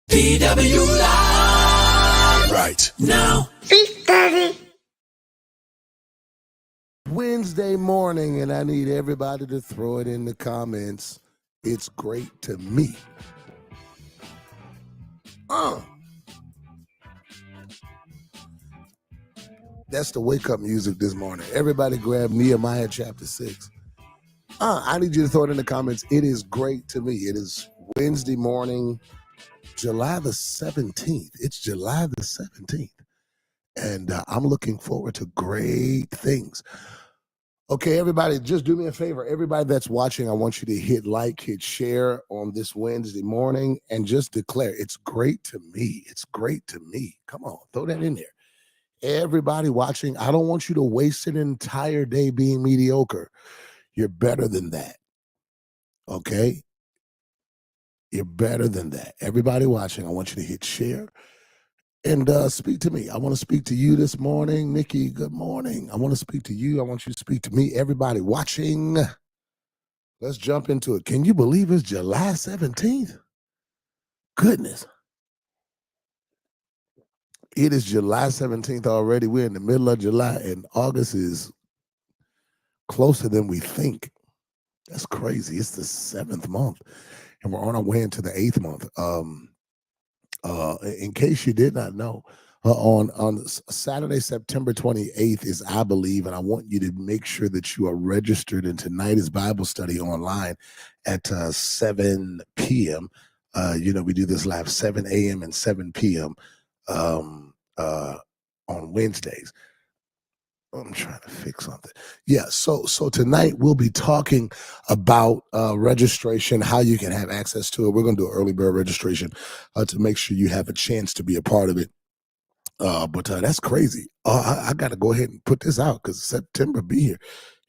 PW Live right now. Big Daddy. Wednesday morning, and I need everybody to throw it in the comments. It's great to me. That's the wake-up music this morning. Everybody grab Nehemiah chapter 6. I need you to throw it in the comments. It is great to me. It is Wednesday morning, July the 17th. It's July the 17th. And I'm looking forward to great things. Okay, everybody, just do me a favor. Everybody that's watching, I want you to hit like, hit share on this Wednesday morning, and just declare, it's great to me. It's great to me. Come on, throw that in there. Everybody watching, I don't want you to waste an entire day being mediocre. You're better than that. Okay? You're better than that. Everybody watching, I want you to hit share and speak to me. I want to speak to you this morning. Nikki, good morning. I want to speak to you. I want you to speak to me. Everybody watching, let's jump into it. Can you believe it's July 17th? Goodness. It is July 17th already. We're in the middle of July, and August is closer than we think. That's crazy. It's the 7th month, and we're on our way into the 8th month. In case you did not know, on Saturday, September 28th is I Believe, and I want you to make sure that you are registered. And tonight is Bible study online at 7 p.m. We do this live 7 a.m. and 7 p.m. On Wednesdays. I'm trying to fix something. Yeah, so tonight we'll be talking about registration, how you can have access to it. We're going to do early bird registration to make sure you have a chance to be a part of it. But that's crazy. I got to go ahead and put this out because September be here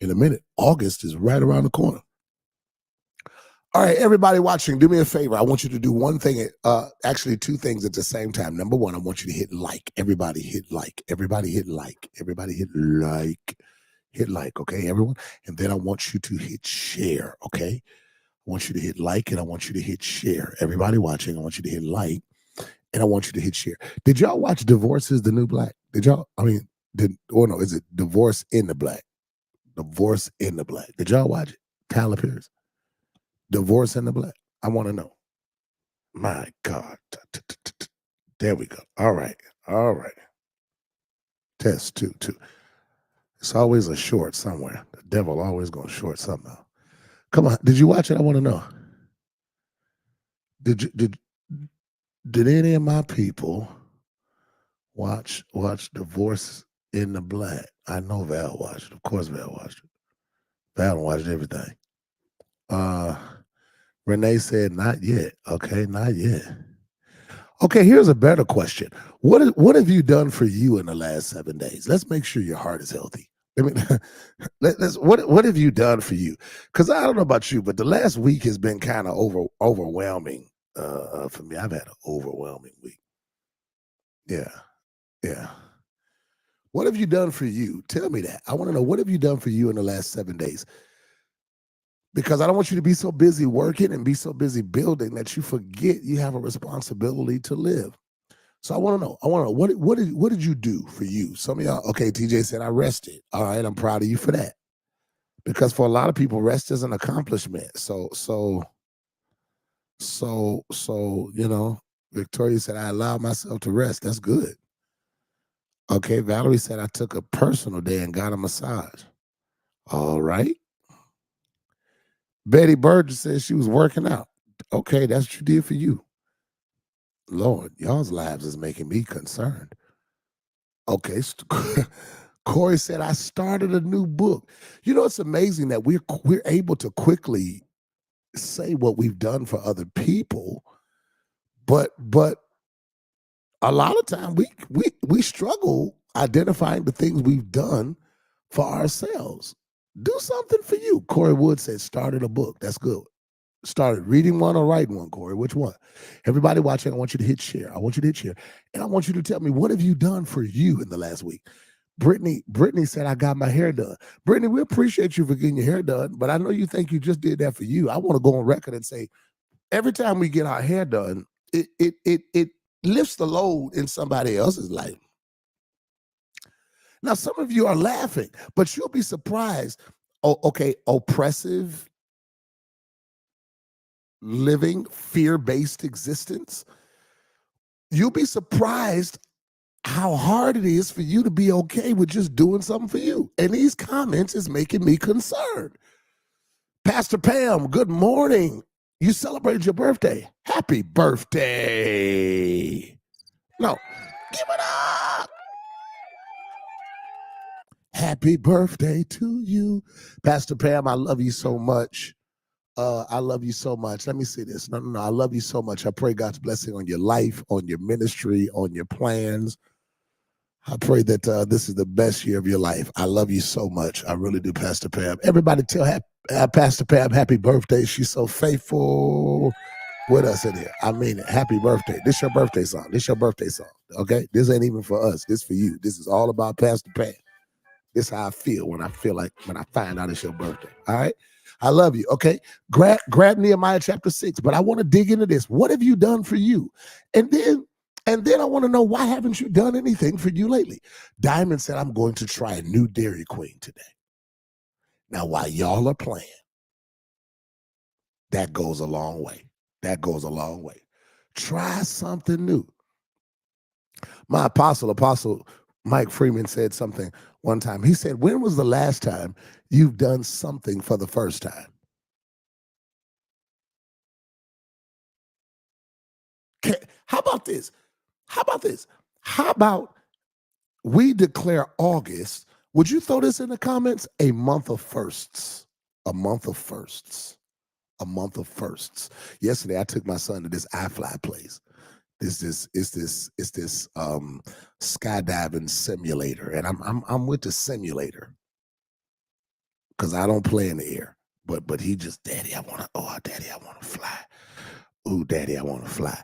in a minute. August is right around the corner. All right, everybody watching, do me a favor. I want you to do one thing, actually two things at the same time. Number one, I want you to hit like. Everybody hit like. Everybody hit like. Everybody hit like. Hit like, okay, everyone? And then I want you to hit share, okay? I want you to hit like and I want you to hit share. Everybody watching, I want you to hit like and I want you to hit share. Did y'all watch Divorce is the New Black? Is it Divorce in the Black? Divorce in the Black. Did y'all watch it? Tyler Perry. Divorce in the Black. I want to know. My God. There we go. All right. Test two. It's always a short somewhere. The devil always going short somehow. Come on. Did you watch it? I want to know. Did any of my people watch Divorce in the Black? I know Val watched it. Of course Val watched it. Val watched everything. Renee said, not yet. Okay, not yet. Okay, here's a better question. What have you done for you in the last 7 days? Let's make sure your heart is healthy. I mean, what have you done for you? Because I don't know about you, but the last week has been kind of overwhelming for me. I've had an overwhelming week. Yeah. What have you done for you? Tell me that. I want to know, what have you done for you in the last 7 days? Because I don't want you to be so busy working and be so busy building that you forget you have a responsibility to live. So I want to know, what did you do for you? Some of y'all, okay, TJ said, I rested. All right, I'm proud of you for that. Because for a lot of people, rest is an accomplishment. So, Victoria said, I allowed myself to rest. That's good. Okay, Valerie said, I took a personal day and got a massage. All right. Betty Burgess said she was working out. Okay, that's what you did for you. Lord, y'all's lives is making me concerned. Okay, Corey said, I started a new book. You know, it's amazing that we're able to quickly say what we've done for other people, but a lot of time we struggle identifying the things we've done for ourselves. Do something for you. Corey Wood said, started a book. That's good. Started reading one or writing one, Corey. Which one? Everybody watching, I want you to hit share. I want you to hit share. And I want you to tell me, what have you done for you in the last week? Brittany said, I got my hair done. Brittany, we appreciate you for getting your hair done, but I know you think you just did that for you. I want to go on record and say, every time we get our hair done, it lifts the load in somebody else's life. Now, some of you are laughing, but you'll be surprised. Oh, okay, oppressive living, fear-based existence. You'll be surprised how hard it is for you to be okay with just doing something for you. And these comments is making me concerned. Pastor Pam, good morning. You celebrated your birthday. Happy birthday. No, give it up. Happy birthday to you. Pastor Pam, I love you so much. I love you so much. Let me see this. No. I love you so much. I pray God's blessing on your life, on your ministry, on your plans. I pray that this is the best year of your life. I love you so much. I really do, Pastor Pam. Everybody tell Pastor Pam happy birthday. She's so faithful with us in here. I mean it. Happy birthday. This your birthday song. This your birthday song. Okay? This ain't even for us. This for you. This is all about Pastor Pam. This is how I feel when I find out it's your birthday. All right? I love you. Okay. Grab Nehemiah chapter 6. But I want to dig into this. What have you done for you? And then I want to know, why haven't you done anything for you lately? Diamond said, I'm going to try a new Dairy Queen today. Now, while y'all are playing, that goes a long way. That goes a long way. Try something new. My apostle Mike Freeman said something one time. He said, when was the last time you've done something for the first time? Okay, how about this? How about we declare August? Would you throw this in the comments? A month of firsts. A month of firsts. A month of firsts. Yesterday, I took my son to this iFly place. It's this skydiving simulator, and I'm with the simulator because I don't play in the air. But he just, Daddy, I want to fly. Ooh, Daddy, I want to fly.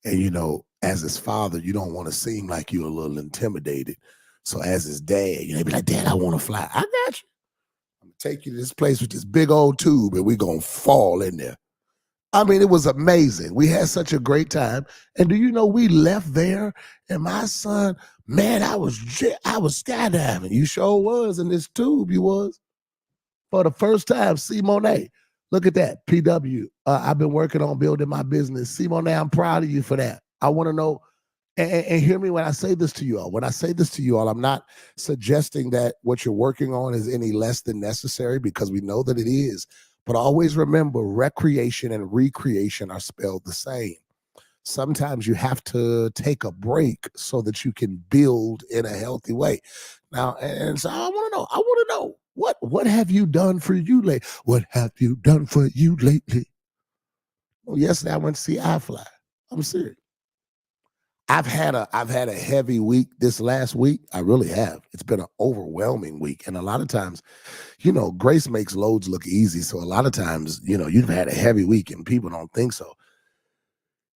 And you know, as his father, you don't want to seem like you're a little intimidated. So as his dad, you know, be like, Dad, I want to fly. I got you. I'm gonna take you to this place with this big old tube, and we're gonna fall in there. I mean, it was amazing. We had such a great time. And do you know, we left there, and my son, man, I was skydiving. You sure was in this tube. You was. For the first time, C. Monet. Look at that. PW. I've been working on building my business. C. Monet, I'm proud of you for that. I want to know, and hear me when I say this to you all. When I say this to you all, I'm not suggesting that what you're working on is any less than necessary, because we know that it is. But always remember, recreation and recreation are spelled the same. Sometimes you have to take a break so that you can build in a healthy way. Now, and so I want to know, what have you done for you lately? What have you done for you lately? Well, yesterday I went to see iFly. I'm serious. I've had a heavy week this last week. I really have. It's been an overwhelming week. And a lot of times, you know, grace makes loads look easy. So a lot of times, you know, you've had a heavy week and people don't think so.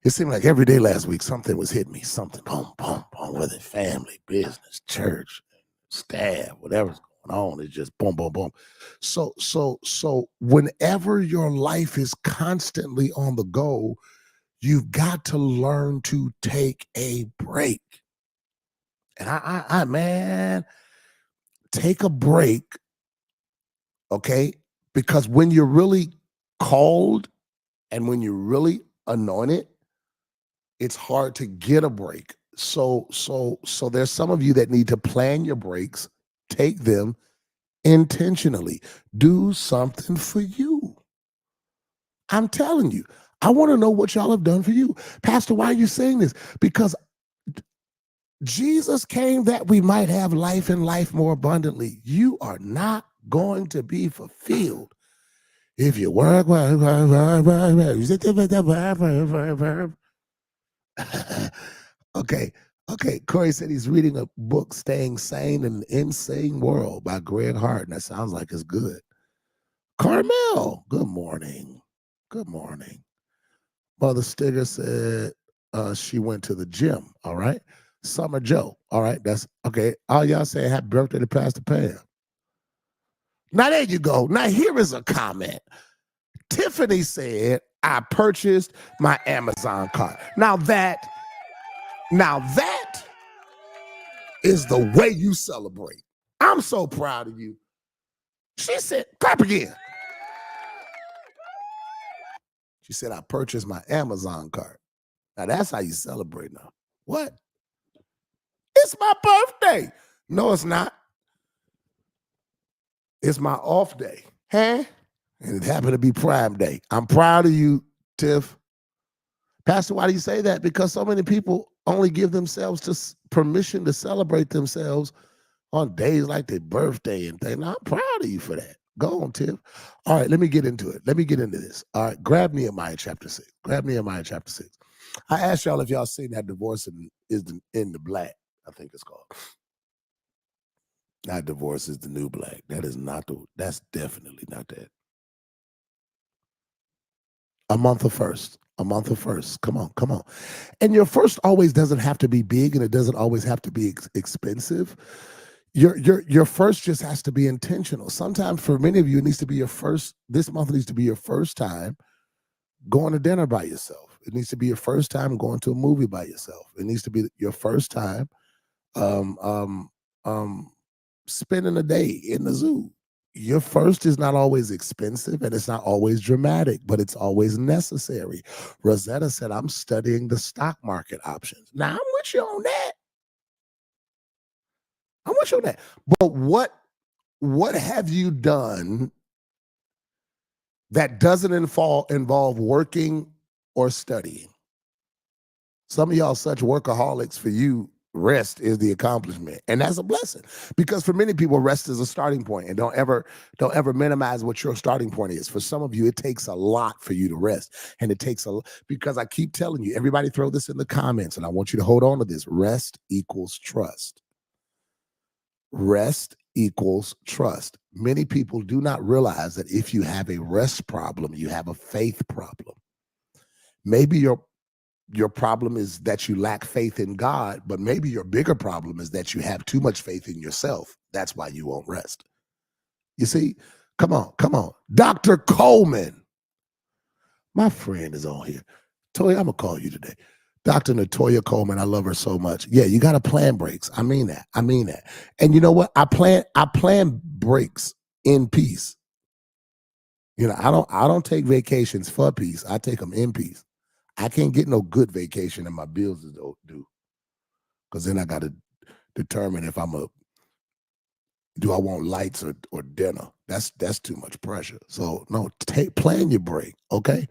It seemed like every day last week, something was hitting me. Something, boom, boom, boom, whether family, business, church, staff, whatever's going on, it's just boom, boom, boom. So whenever your life is constantly on the go, you've got to learn to take a break. And I man, take a break, okay? Because when you're really called and when you're really anointed, it's hard to get a break. So there's some of you that need to plan your breaks, take them intentionally. Do something for you. I'm telling you, I want to know what y'all have done for you. Pastor, why are you saying this? Because Jesus came that we might have life and life more abundantly. You are not going to be fulfilled if you work. Okay. Corey said he's reading a book, Staying Sane in an Insane World by Greg Hart. And that sounds like it's good. Carmel, good morning. Good morning. Mother Stigger said she went to the gym. All right. Summer Joe. All right. That's okay. All y'all say happy birthday to Pastor Pam. Now there you go. Now here is a comment. Tiffany said, I purchased my Amazon cart. Now that is the way you celebrate. I'm so proud of you. She said, clap again. She said, I purchased my Amazon cart. Now that's how you celebrate now. What? It's my birthday. No, it's not. It's my off day. Huh? And it happened to be Prime Day. I'm proud of you, Tiff. Pastor, why do you say that? Because so many people only give themselves permission to celebrate themselves on days like their birthday and things. Now, I'm proud of you for that. Go on, Tiff. All right, let me get into it. Let me get into this. All right, grab Nehemiah chapter 6. Grab Nehemiah chapter 6. I asked y'all if y'all seen that Divorce in the Black, I think it's called. Not Divorce is the New Black. That's definitely not that. A month of first. Come on. And your first always doesn't have to be big, and it doesn't always have to be expensive. Your first just has to be intentional. Sometimes for many of you, it needs to be your first. This month needs to be your first time going to dinner by yourself. It needs to be your first time going to a movie by yourself. It needs to be your first time spending a day in the zoo. Your first is not always expensive and it's not always dramatic, but it's always necessary. Rosetta said, I'm studying the stock market options. Now, I'm with you on that. But what have you done that doesn't involve working or studying? Some of y'all such workaholics. For you, rest is the accomplishment, and that's a blessing, because for many people, rest is a starting point. And don't ever minimize what your starting point is. For some of you, it takes a lot for you to rest, and it takes because I keep telling you, everybody throw this in the comments, and I want you to hold on to this. Rest equals trust. Rest equals trust. Many people do not realize that if you have a rest problem, you have a faith problem. Maybe your problem is that you lack faith in God, but maybe your bigger problem is that you have too much faith in yourself. That's why you won't rest. You see? Come on. Dr. Coleman. My friend is on here. Toya, I'm going to call you today. Dr. Natoya Coleman, I love her so much. Yeah, you got to plan breaks. I mean that. And you know what? I plan breaks in peace. You know, I don't take vacations for peace. I take them in peace. I can't get no good vacation and my bills is due. Because then I got to determine if do I want lights or dinner? That's too much pressure. So no, plan your break, okay?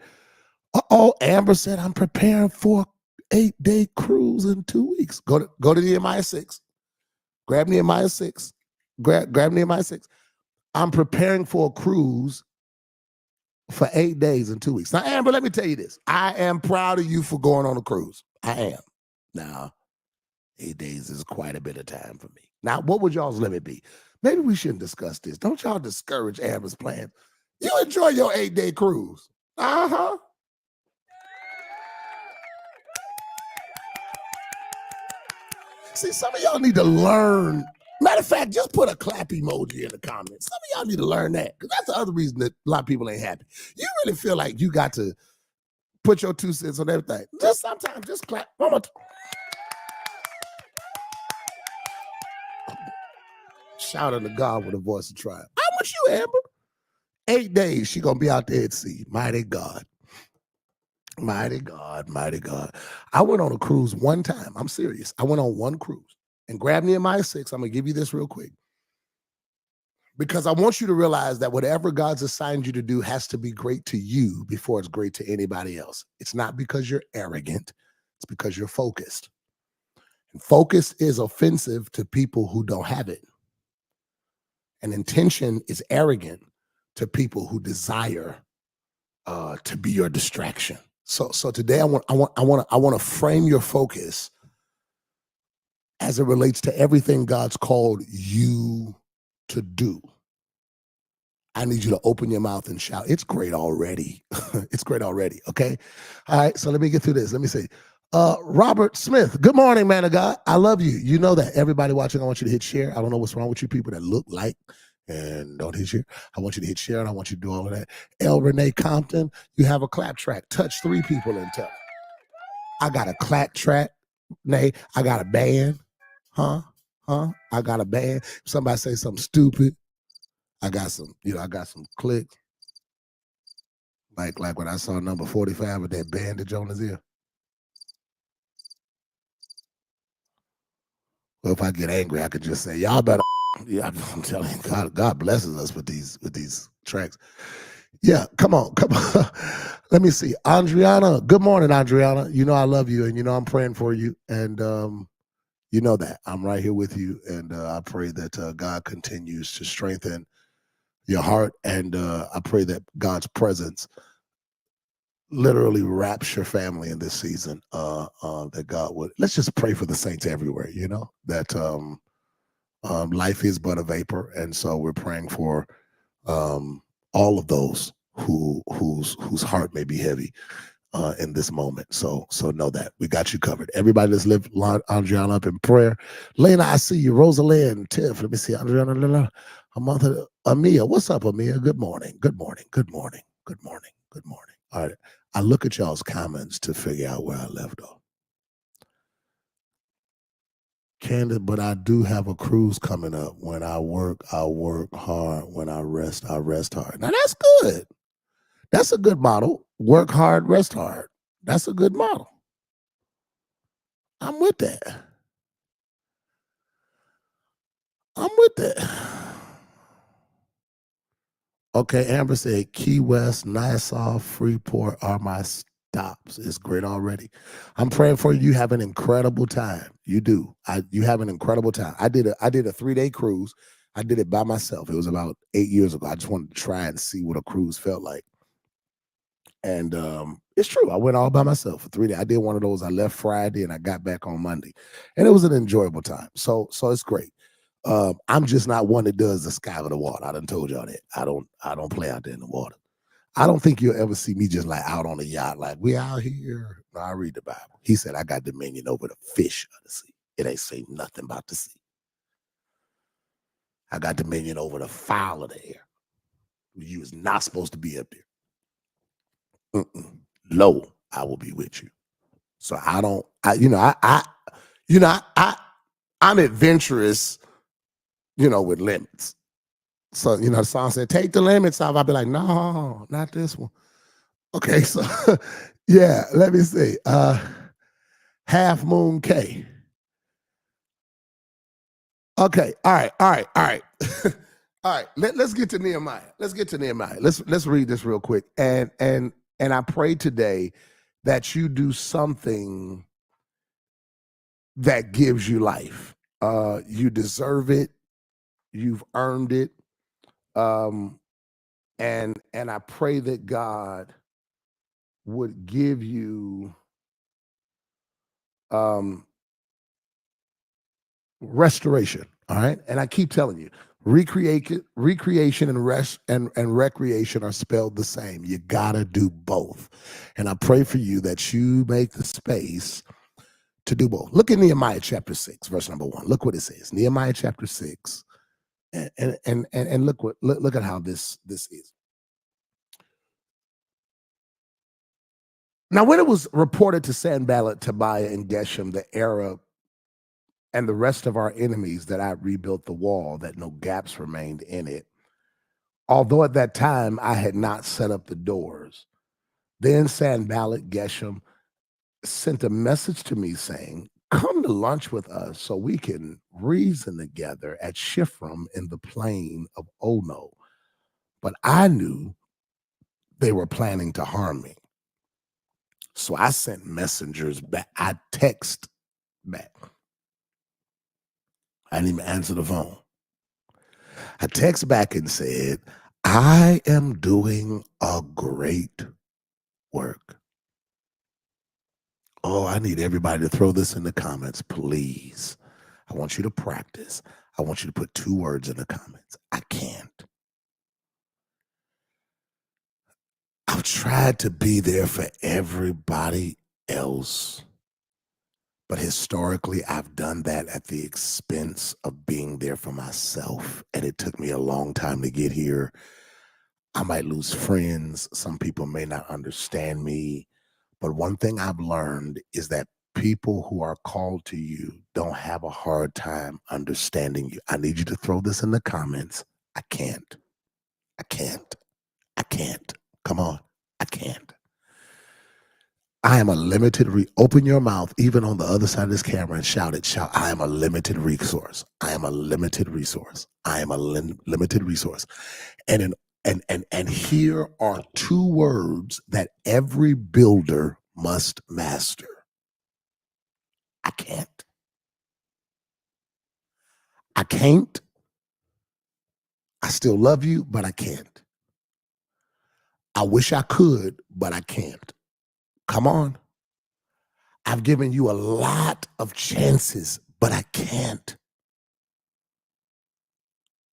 Amber said, I'm preparing for 8-day cruise in 2 weeks. Go to Nehemiah 6. Grab Nehemiah 6. Grab Nehemiah 6. I'm preparing for a cruise for 8 days in 2 weeks. Now, Amber, let me tell you this. I am proud of you for going on a cruise. I am. Now, 8 days is quite a bit of time for me. Now, what would y'all's limit be? Maybe we shouldn't discuss this. Don't y'all discourage Amber's plans. You enjoy your 8-day cruise. Uh-huh. See, some of y'all need to learn. Matter of fact, just put a clap emoji in the comments. Some of y'all need to learn that, because that's the other reason that a lot of people ain't happy. You really feel like you got to put your 2 cents on everything. Just sometimes, just clap. One more time. Shout out to God with a voice of triumph. How much you, Amber? 8 days, she going to be out there at sea. Mighty God. Mighty God. I went on a cruise one time. I'm serious. I went on one cruise. And grab Nehemiah 6. I'm going to give you this real quick, because I want you to realize that whatever God's assigned you to do has to be great to you before it's great to anybody else. It's not because you're arrogant. It's because you're focused. And focus is offensive to people who don't have it. And intention is arrogant to people who desire to be your distraction. So today I want to frame your focus as it relates to everything God's called you to do. I need you to open your mouth and shout, it's great already. It's great already, okay? All right, so let me get through this. Let me say, Robert Smith, good morning, man of God. I love you. You know that. Everybody watching, I want you to hit share. I don't know what's wrong with you people that look like And don't hit share. I want you to hit share, and I want you to do all of that. L. Renee Compton, you have a clap track. Touch 3 people and tell them. I got a clap track. Nay, I got a band. Huh? I got a band. If somebody say something stupid, I got some, I got some clicks. Like when I saw number 45 with that bandage on his ear. Well, if I get angry, I could just say, y'all better. Yeah, I'm telling you, God blesses us with these tracks. Yeah, come on. Let me see. Adriana, good morning, Adriana. You know I love you, and I'm praying for you, and you know that I'm right here with you, and I pray that God continues to strengthen your heart, and I pray that God's presence literally wraps your family in this season. That God would. Let's just pray for the saints everywhere. That life is but a vapor, and so we're praying for all of those whose heart may be heavy in this moment. So know that we got you covered. Everybody, let's lift Andriana up in prayer. Lena, I see you. Rosalind, Tiff. Let me see. Andriana, Amia. What's up, Amia? Good morning. Good morning. Good morning. Good morning. Good morning. All right. I look at y'all's comments to figure out where I left off. Candid, but I do have a cruise coming up. When I work hard. When I rest hard. Now that's good. That's a good model. Work hard, rest hard. That's a good model. I'm with that. Okay, Amber said Key West, Nassau, Freeport are my stops. It's great already. I'm praying for you. You have an incredible time. You do. You have an incredible time. I did a 3-day cruise. I did it by myself. It was about 8 years ago. I just wanted to try and see what a cruise felt like. And it's true. I went all by myself for 3 days. I did one of those. I left Friday and I got back on Monday. And it was an enjoyable time. So it's great. I'm just not one that does the sky of the water. I done told y'all that. I don't play out there in the water. I don't think you'll ever see me just like out on a yacht, like we out here. No, I read the Bible. He said I got dominion over the fish of the sea. It ain't say nothing about the sea. I got dominion over the fowl of the air. You was not supposed to be up there. Lo, I will be with you. So I'm adventurous, with limits. So, the song said, take the limits off. I'd be like, no, not this one. Okay, so yeah, let me see. Half Moon K. Okay, all right. All right, let's get to Nehemiah. Let's read this real quick. And I pray today that you do something that gives you life. You deserve it. You've earned it. And I pray that God would give you restoration. All right. And I keep telling you, recreation and rest and recreation are spelled the same. You gotta do both. And I pray for you that you make the space to do both. Look at Nehemiah chapter 6, verse number 1. Look what it says. Nehemiah chapter 6. And look at how this is. Now, when it was reported to Sanballat, Tobiah, and Geshem, the Arab, and the rest of our enemies, that I rebuilt the wall, that no gaps remained in it, although at that time I had not set up the doors, then Sanballat, Geshem sent a message to me saying, come to lunch with us so we can reason together at Shifram in the plain of Ono. But I knew they were planning to harm me. So I sent messengers back. I text back. I didn't even answer the phone. I text back and said, I am doing a great work. Oh, I need everybody to throw this in the comments, please. I want you to practice. I want you to put 2 words in the comments. I can't. I've tried to be there for everybody else, But historically, I've done that at the expense of being there for myself. And it took me a long time to get here. I might lose friends. Some people may not understand me. But one thing I've learned is that people who are called to you don't have a hard time understanding you. I need you to throw this in the comments. I can't. I can't. I can't. Come on. I can't. I am a limited open your mouth, even on the other side of this camera, and shout it. Shout, I am a limited resource. I am a limited resource. I am a limited resource. And here are two words that every builder must master. I can't. I can't. I still love you, but I can't. I wish I could, but I can't. Come on. I've given you a lot of chances, but I can't.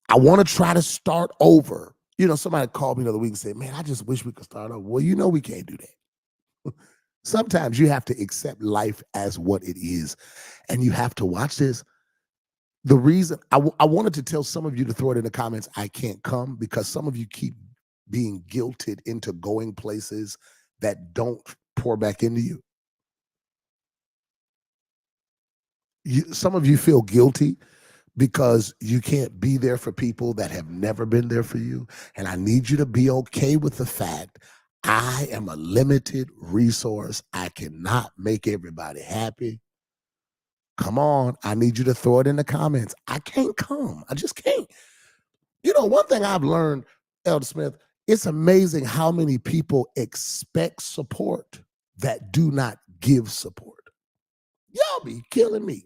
I want to try to start over. You know, somebody called me the other week and said, man, I just wish we could start over. Well, you know, we can't do that. Sometimes you have to accept life as what it is. And you have to watch this. The reason I wanted to tell some of you to throw it in the comments, I can't come, because some of you keep being guilted into going places that don't pour back into you. Some of you feel guilty because you can't be there for people that have never been there for you. And I need you to be okay with the fact I am a limited resource. I cannot make everybody happy. Come on. I need you to throw it in the comments. I can't come. I just can't. You know, one thing I've learned, Elder Smith, it's amazing how many people expect support that do not give support. Y'all be killing me.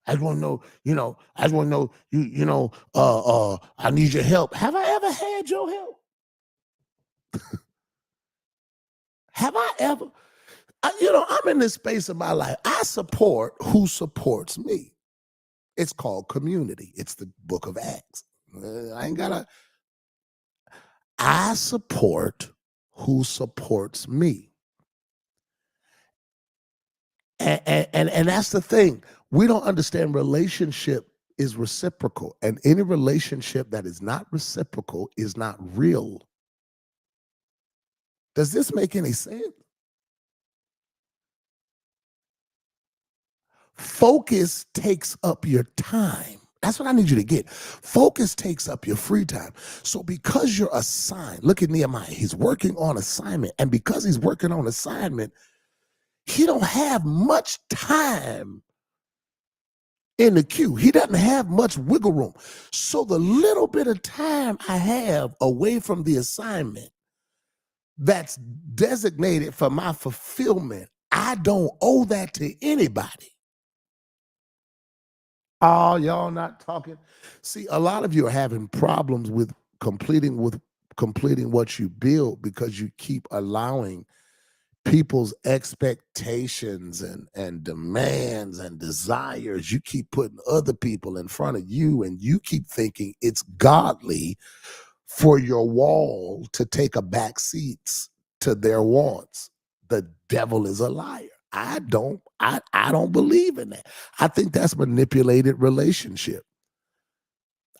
I just want to know, I just want to know, I need your help. Have I ever had your help? Have I ever? I'm in this space of my life. I support who supports me. It's called community. It's the book of Acts. I support who supports me. And that's the thing. We don't understand relationship is reciprocal. And any relationship that is not reciprocal is not real. Does this make any sense? Focus takes up your time. That's what I need you to get. Focus takes up your free time. So because you're assigned, look at Nehemiah. He's working on assignment. And because he's working on assignment, he don't have much time in the queue. He doesn't have much wiggle room. So the little bit of time I have away from the assignment that's designated for my fulfillment, I don't owe that to anybody. Oh, y'all not talking. See, a lot of you are having problems with completing what you build because you keep allowing people's expectations and demands and desires. You keep putting other people in front of you, and you keep thinking it's godly for your wall to take a back seat to their wants. The devil is a liar. I don't believe in that. I think that's manipulated relationship.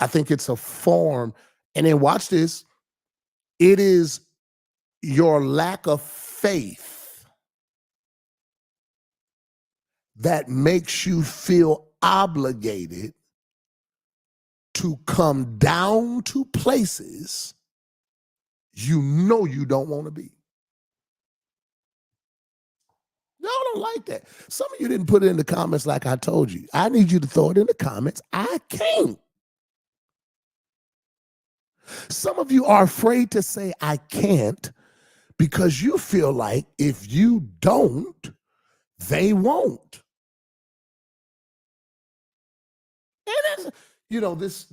I think it's a form. And then watch this. It is your lack of faith that makes you feel obligated to come down to places you know you don't want to be. Y'all don't like that. Some of you didn't put it in the comments like I told you. I need you to throw it in the comments. I can't. Some of you are afraid to say I can't because you feel like if you don't, they won't. And this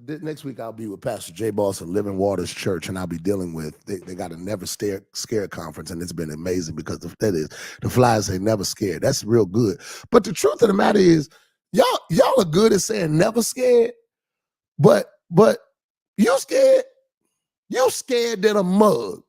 next week I'll be with Pastor J. Boss in Living Waters Church, and I'll be dealing with they got a Never Scared conference, and it's been amazing because the flyers say never scared. That's real good. But the truth of the matter is, y'all are good at saying never scared, but you scared. You scared than a mug.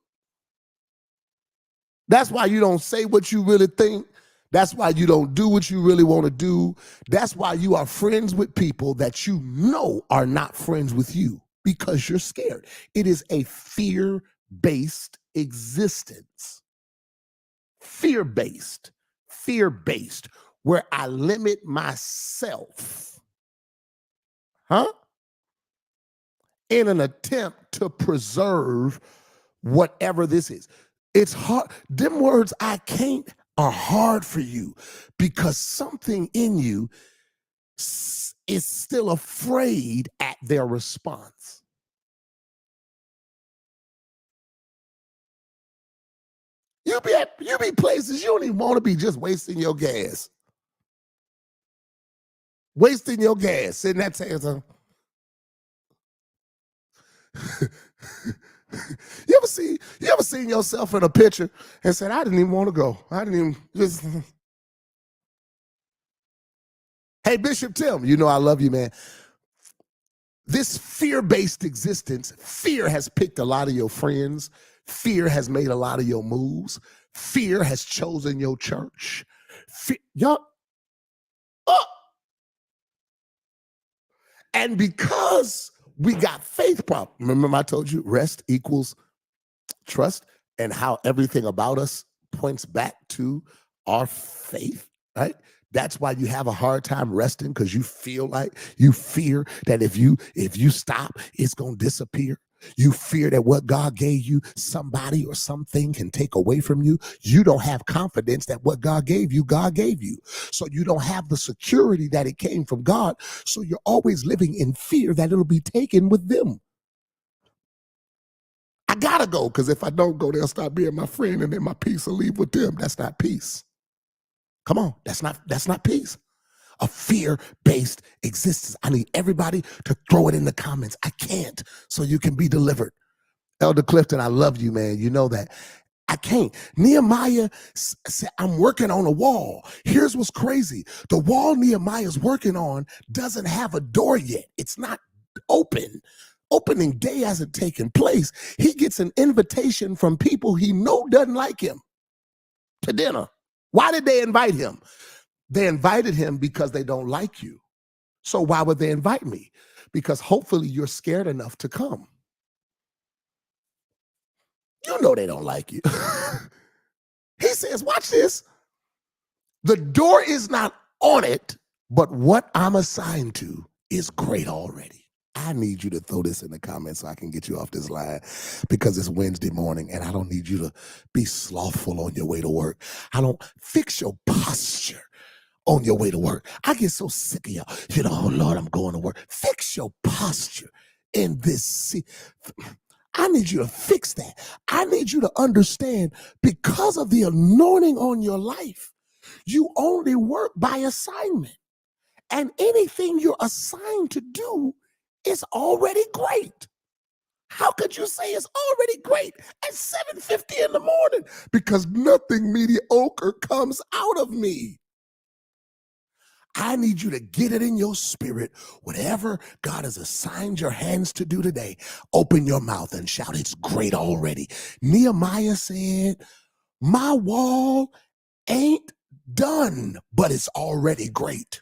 That's why you don't say what you really think. That's why you don't do what you really want to do. That's why you are friends with people that you know are not friends with you because you're scared. It is a fear-based existence. Fear-based, where I limit myself, in an attempt to preserve whatever this is. It's hard. Them words, I can't, are hard for you because something in you is still afraid at their response. You be places you don't even want to be, just wasting your gas. Wasting your gas, sitting there saying something. You ever seen yourself in a picture and said, I didn't even want to go. I didn't even just. Hey, Bishop Tim, you know I love you, man. This fear-based existence, fear has picked a lot of your friends. Fear has made a lot of your moves. Fear has chosen your church. And because we got faith problems, remember I told you rest equals trust, and how everything about us points back to our faith, right? That's why you have a hard time resting, because you fear that if you stop, it's going to disappear. You fear that what God gave you, somebody or something can take away from you. You don't have confidence that what God gave you. So you don't have the security that it came from God. So you're always living in fear that it'll be taken with them. I gotta go, because if I don't go, they'll stop being my friend, and then my peace will leave with them. That's not peace. Come on, that's not peace. A fear-based existence. I need everybody to throw it in the comments. I can't, so you can be delivered. Elder Clifton, I love you, man. You know that. I can't. Nehemiah said, I'm working on a wall. Here's what's crazy. The wall Nehemiah's working on doesn't have a door yet. It's not open. Opening day hasn't taken place. He gets an invitation from people he know doesn't like him to dinner. Why did they invite him? They invited him because they don't like you. So why would they invite me? Because hopefully you're scared enough to come. You know they don't like you. He says, watch this. The door is not on it, but what I'm assigned to is great already. I need you to throw this in the comments so I can get you off this line, because it's Wednesday morning and I don't need you to be slothful on your way to work. I don't fix your posture on your way to work. I get so sick of y'all. Oh Lord, I'm going to work. Fix your posture in this seat. I need you to fix that. I need you to understand, because of the anointing on your life, you only work by assignment. And anything you're assigned to do is already great. How could you say it's already great at 7:50 in the morning? Because nothing mediocre comes out of me. I need you to get it in your spirit. Whatever God has assigned your hands to do today, open your mouth and shout, it's great already. Nehemiah said, my wall ain't done, but it's already great.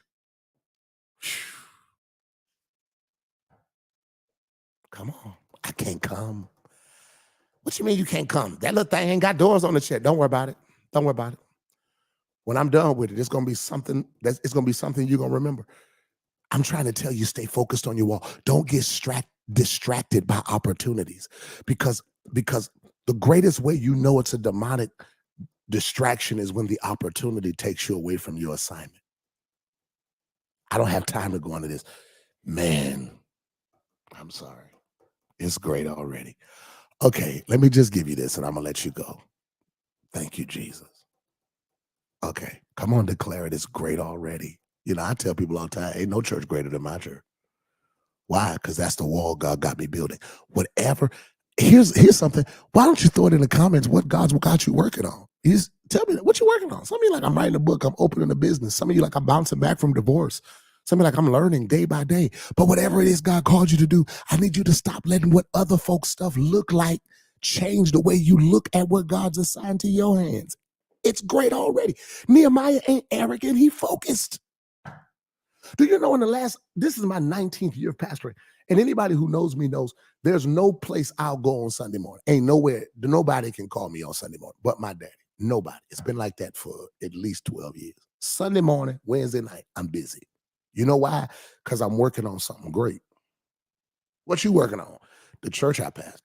Come on. I can't come. What you mean you can't come? That little thing ain't got doors on the chair. Don't worry about it. Don't worry about it. When I'm done with it, it's going to be something you're going to remember. I'm trying to tell you, stay focused on your wall. Don't get distracted by opportunities, because the greatest way you know it's a demonic distraction is when the opportunity takes you away from your assignment. I don't have time to go into this. Man, I'm sorry. It's great already. Okay, let me just give you this and I'm going to let you go. Thank you, Jesus. Okay, come on, declare it. It's great already. I tell people all the time, ain't no church greater than my church. Why? Because that's the wall God got me building. Whatever. Here's something. Why don't you throw it in the comments what God's got you working on? Tell me what you working on. Some of you like, I'm writing a book, I'm opening a business. Some of you like, I'm bouncing back from divorce. Some of you like, I'm learning day by day. But whatever it is God called you to do, I need you to stop letting what other folks' stuff look like change the way you look at what God's assigned to your hands. It's great already. Nehemiah ain't arrogant. He focused. Do you know this is my 19th year of pastoring, and anybody who knows me knows there's no place I'll go on Sunday morning. Ain't nowhere, nobody can call me on Sunday morning but my daddy. Nobody. It's been like that for at least 12 years. Sunday morning, Wednesday night, I'm busy. You know why? Because I'm working on something great. What you working on? The church I pastor.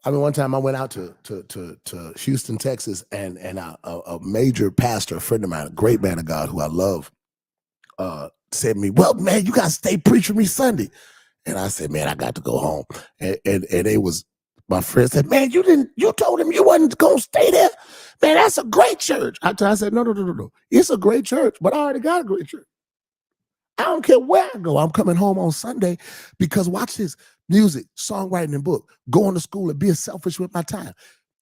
I mean, one time I went out to Houston, Texas, and a major pastor, a friend of mine, a great man of God who I love, said to me, "Well, man, you got to stay preaching me Sunday." And I said, "Man, I got to go home." And it was, my friend said, "Man, you told him you wasn't going to stay there. Man, that's a great church." I said, No. It's a great church, but I already got a great church. I don't care where I go. I'm coming home on Sunday because watch this: music, songwriting, and book, going to school and being selfish with my time.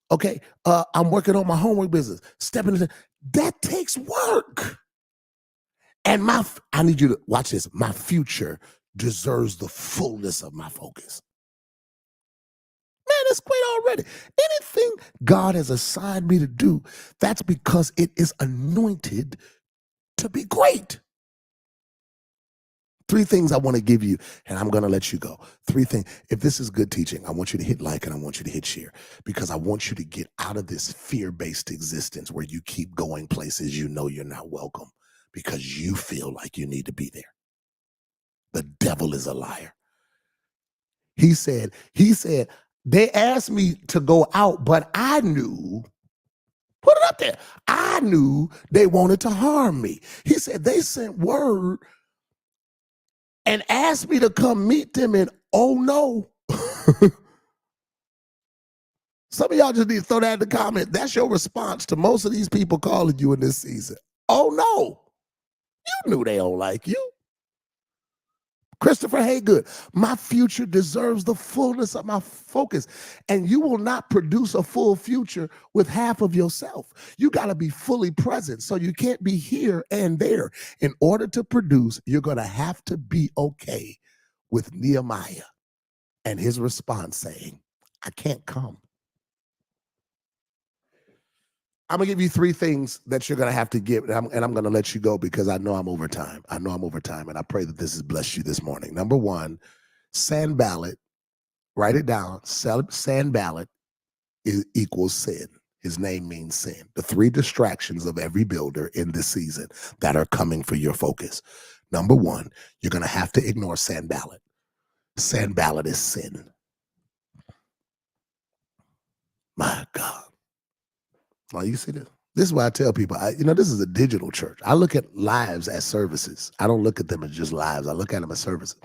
Okay. I'm working on my homework business, stepping into that takes work. And I need you to watch this. My future deserves the fullness of my focus. Man, it's great already. Anything God has assigned me to do, that's because it is anointed to be great. 3 things I want to give you, and I'm going to let you go. 3 things. If this is good teaching, I want you to hit like and I want you to hit share, because I want you to get out of this fear-based existence where you keep going places you know you're not welcome because you feel like you need to be there. The devil is a liar. He said, they asked me to go out, but I knew, put it up there, I knew they wanted to harm me. He said, they sent word and asked me to come meet them, and oh no. Some of y'all just need to throw that in the comment. That's your response to most of these people calling you in this season. Oh no. You knew they don't like you. Christopher Haygood, my future deserves the fullness of my focus. And you will not produce a full future with half of yourself. You got to be fully present. So you can't be here and there. In order to produce, you're going to have to be okay with Nehemiah and his response saying, I can't come. I'm going to give you 3 things that you're going to have to give, and I'm going to let you go because I know I'm over time. And I pray that this has blessed you this morning. Number 1, Sanballat, write it down. Sanballat equals sin. His name means sin. The 3 distractions of every builder in this season that are coming for your focus. Number 1, you're going to have to ignore Sanballat. Sanballat is sin. My God. Well, you see this? This is why I tell people, this is a digital church. I look at lives as services. I don't look at them as just lives. I look at them as services.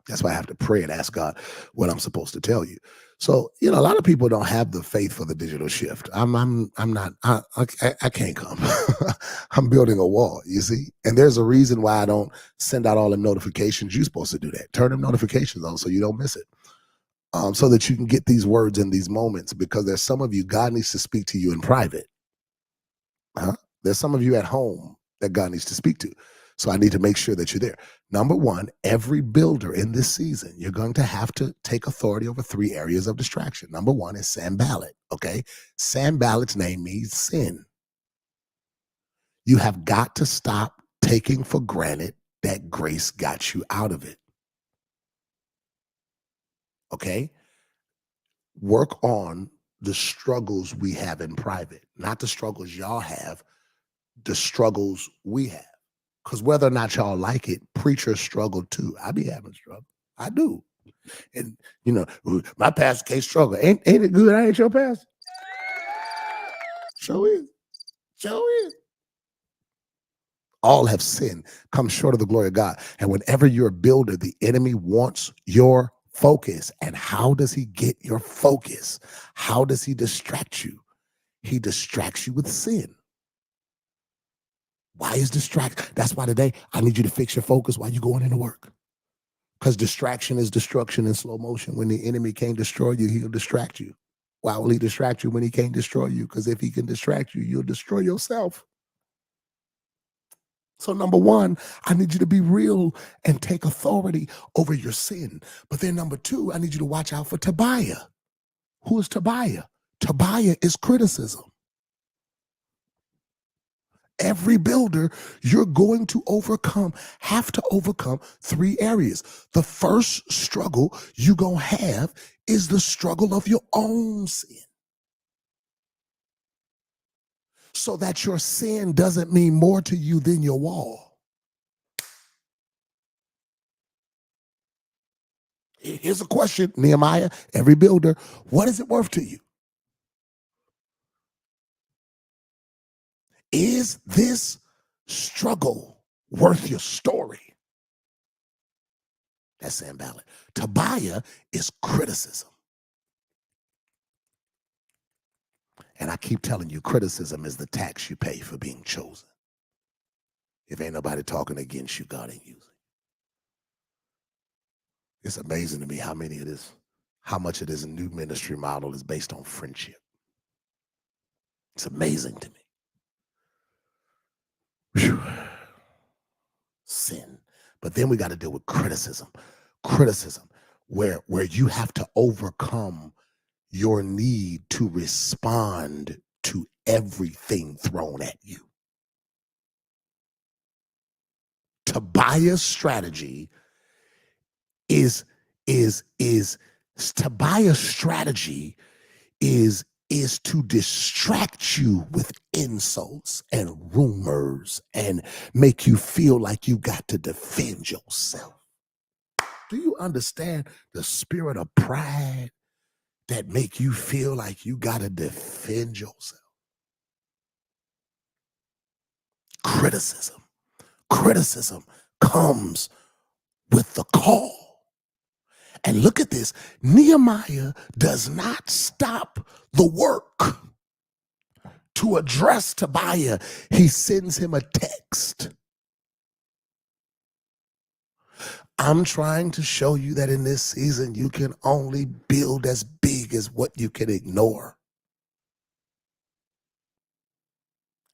That's why I have to pray and ask God what I'm supposed to tell you. So, a lot of people don't have the faith for the digital shift. I can't come. I'm building a wall, you see? And there's a reason why I don't send out all the notifications. You're supposed to do that. Turn them notifications on so you don't miss it. So that you can get these words in these moments, because there's some of you, God needs to speak to you in private. There's some of you at home that God needs to speak to. So I need to make sure that you're there. Number 1, every builder in this season, you're going to have to take authority over 3 areas of distraction. Number 1 is Sanballat, okay? Sanballat's name means sin. You have got to stop taking for granted that grace got you out of it. Okay? Work on the struggles we have in private, not the struggles y'all have, the struggles we have. Because whether or not y'all like it, preachers struggle too. I be having struggle. I do. And, my pastor can't struggle. Ain't it good I ain't your pastor? Show is. All have sinned, come short of the glory of God. And whenever you're a builder, the enemy wants your focus. And how does he get your focus? How does he distract you? He distracts you with sin. Why is distract? That's why today I need you to fix your focus while you're going into work. Because distraction is destruction in slow motion. When the enemy can't destroy you, he'll distract you. Why will he distract you when he can't destroy you? Because if he can distract you, you'll destroy yourself. So number 1, I need you to be real and take authority over your sin. But then number 2, I need you to watch out for Tobiah. Who is Tobiah? Tobiah is criticism. Every builder, you're going to have to overcome 3 areas. The first struggle you're going to have is the struggle of your own sin. So that your sin doesn't mean more to you than your wall. Here's a question, Nehemiah, every builder, what is it worth to you? Is this struggle worth your story? That's Sanballat. Tobiah is criticism. And I keep telling you, criticism is the tax you pay for being chosen. If ain't nobody talking against you, God ain't using. It's amazing to me how much of this new ministry model is based on friendship. It's amazing to me. Whew. Sin. But then we got to deal with criticism. Criticism, where you have to overcome your need to respond to everything thrown at you. Tobiah's strategy is Tobiah's strategy is to distract you with insults and rumors and make you feel like you got to defend yourself. Do you understand the spirit of pride that make you feel like you got to defend yourself? Criticism comes with the call. And look at this. Nehemiah does not stop the work to address Tobiah. He sends him a text. I'm trying to show you that in this season, you can only build as big as what you can ignore.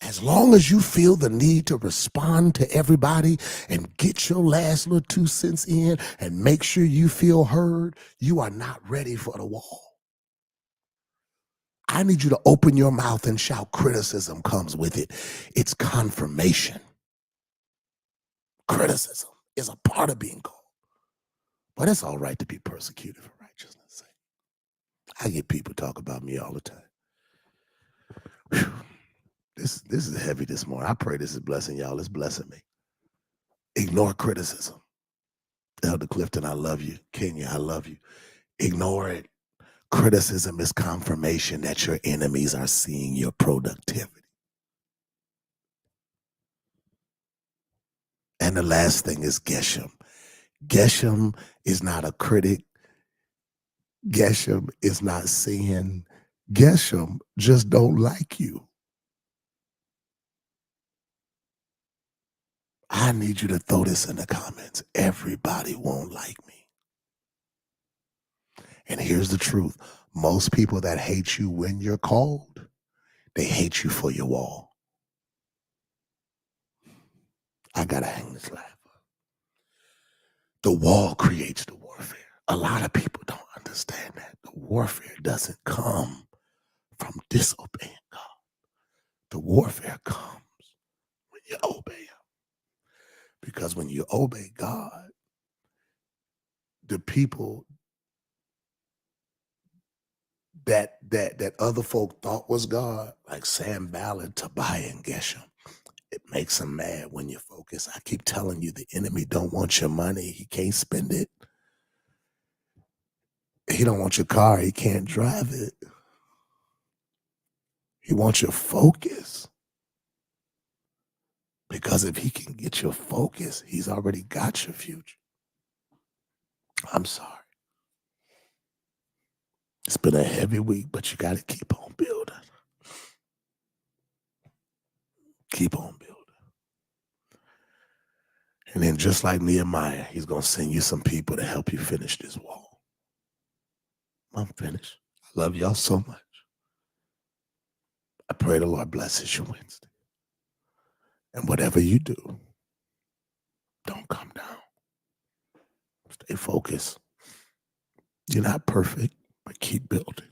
As long as you feel the need to respond to everybody and get your last little 2 cents in and make sure you feel heard, you are not ready for the wall. I need you to open your mouth and shout. Criticism comes with it. It's confirmation. Criticism is a part of being called. But it's all right to be persecuted for righteousness' sake. I get people talk about me all the time. Whew. This is heavy this morning. I pray this is blessing y'all. It's blessing me. Ignore criticism. Elder Clifton, I love you. Kenya, I love you. Ignore it. Criticism is confirmation that your enemies are seeing your productivity. And the last thing is Geshem. Geshem is not a critic. Geshem is not sin. Geshem just don't like you. I need you to throw this in the comments. Everybody won't like me. And here's the truth. Most people that hate you when you're called, they hate you for your wall. I gotta hang this live up. The wall creates the warfare. A lot of people don't understand that. The warfare doesn't come from disobeying God. The warfare comes when you obey Him. Because when you obey God, the people that other folk thought was God, like Sanballat, Tobiah, and Geshem, it makes them mad when you focus. I keep telling you, the enemy don't want your money. He can't spend it. He don't want your car. He can't drive it. He wants your focus. Because if he can get your focus, he's already got your future. I'm sorry. It's been a heavy week, but you got to keep on building. Keep on building. And then just like Nehemiah, he's going to send you some people to help you finish this wall. I'm finished. I love y'all so much. I pray the Lord blesses you Wednesday. And whatever you do, don't come down. Stay focused. You're not perfect, but keep building.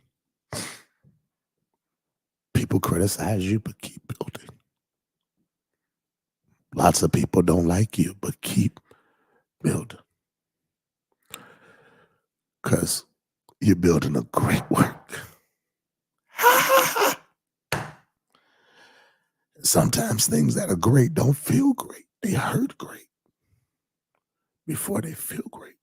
people criticize you, but keep building. Lots of people don't like you, but keep building. Because you're building a great work. Sometimes things that are great don't feel great. They hurt great before they feel great.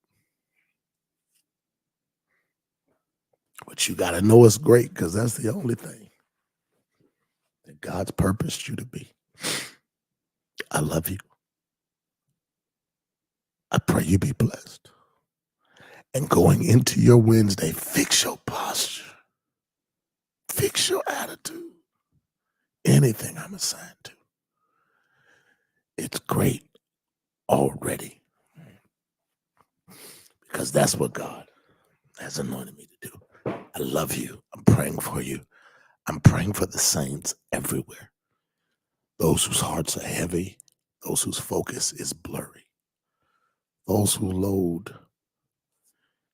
But you got to know it's great, because that's the only thing that God's purposed you to be. I love you. I pray you be blessed. And going into your Wednesday, fix your posture. Fix your attitude. Anything I'm assigned to, it's great already. Because that's what God has anointed me to do. I love you. I'm praying for you. I'm praying for the saints everywhere. Those whose hearts are heavy, those whose focus is blurry, those whose load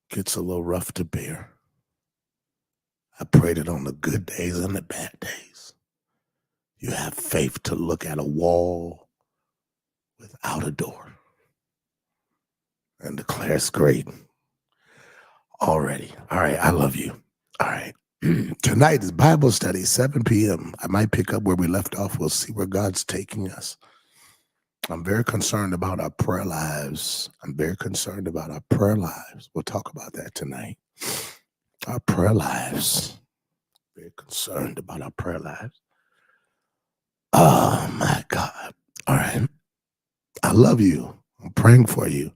gets a little rough to bear. I pray that on the good days and the bad days, you have faith to look at a wall without a door and declare it's great already. All right, I love you. All right. Tonight is Bible study, 7 p.m. I might pick up where we left off. We'll see where God's taking us. I'm very concerned about our prayer lives. We'll talk about that tonight. Our prayer lives. Very concerned about our prayer lives. Oh, my God. All right. I love you. I'm praying for you.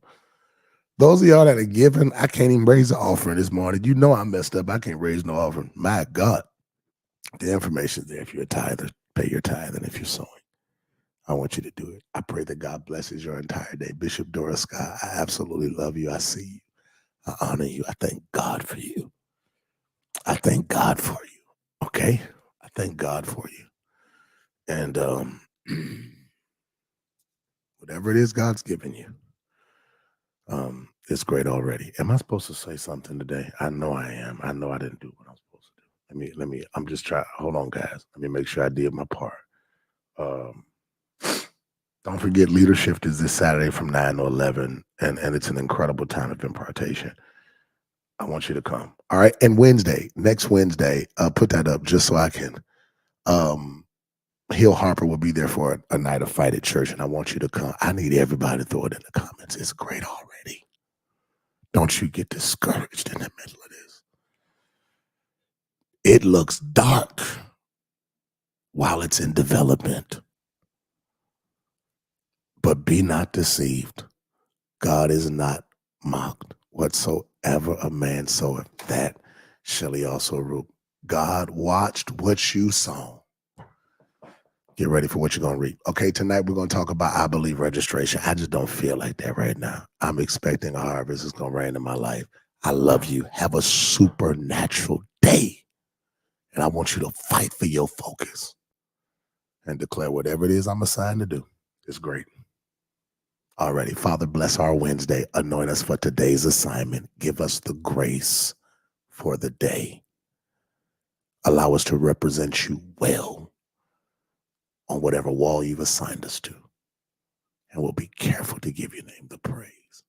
Those of y'all that are giving, I can't even raise the offering this morning. You know I messed up. I can't raise no offering. My God. The information's there. If you're a tither, pay your tithe. And if you're sowing, I want you to do it. I pray that God blesses your entire day. Bishop Dora Scott, I absolutely love you. I see you. I honor you. I thank God for you. I thank God for you. Okay? I thank God for you. And whatever it is God's given you, it's great already. Am I supposed to say something today? I know I am. I know I didn't do what I'm supposed to do. Let me, I'm just trying. Hold on, guys. Let me make sure I did my part. Don't forget, Leadership is this Saturday from 9 to 11, and it's an incredible time of impartation. I want you to come. All right. And next Wednesday, put that up just so I can. Hill Harper will be there for a night of fight at church, and I want you to come. I need everybody to throw it in the comments. It's great already. Don't you get discouraged in the middle of this. It looks dark while it's in development. But be not deceived. God is not mocked. Whatsoever a man soweth, that shall he also reap. God watched what you sow. Get ready for what you're going to reap. Okay, tonight we're going to talk about I Believe registration. I just don't feel like that right now. I'm expecting a harvest. It's going to rain in my life. I love you. Have a supernatural day. And I want you to fight for your focus and declare whatever it is I'm assigned to do. It's great. Alrighty, Father, bless our Wednesday. Anoint us for today's assignment. Give us the grace for the day. Allow us to represent you well on whatever wall you've assigned us to. And we'll be careful to give your name the praise.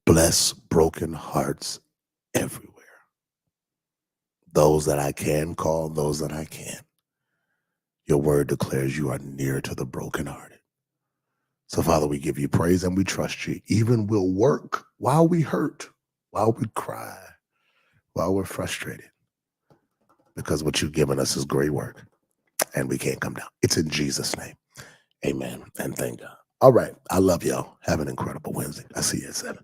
Bless broken hearts everywhere. Those that I can call, those that I can't. Your word declares you are near to the brokenhearted. So, Father, we give you praise and we trust you. Even we'll work while we hurt, while we cry, while we're frustrated. Because what you've given us is great work. And we can't come down. It's in Jesus' name. Amen. And thank God. All right. I love y'all. Have an incredible Wednesday. I'll see you at 7.